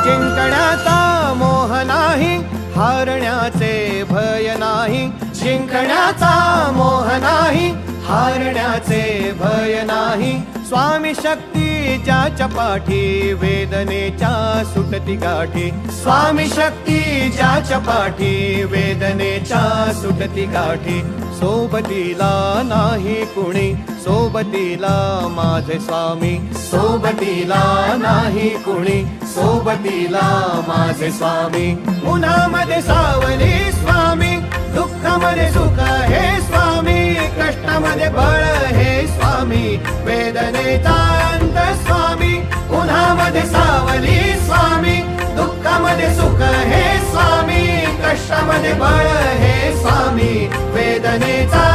जिंकण्याचा मोह नाही, हारण्याचे भय नाही. जिंकण्याचा मोह नाही, हारण्याचे भय नाही. स्वामी शक्ती ज्याच्या पाठी, वेदनेच्या सुटती गाठी. स्वामी शक्ती ज्याच्या पाठी, वेदनेच्या सुटती गाठी. सोबतीला नाही कुणी, सोबतीला माझे स्वामी. सोबतीला नाही कुणी, सोबतीला माझे स्वामी. उन्हामध्ये सावली स्वामी, दुःखामध्ये सुख हे स्वामी. कष्टामध्ये बळ हे स्वामी, वेदनेचा अंत स्वामी. उन्हामध्ये सावली स्वामी, दुःखामध्ये सुख हे स्वामी. कष्टामध्ये बळ हे स्वामी, वेदनेचा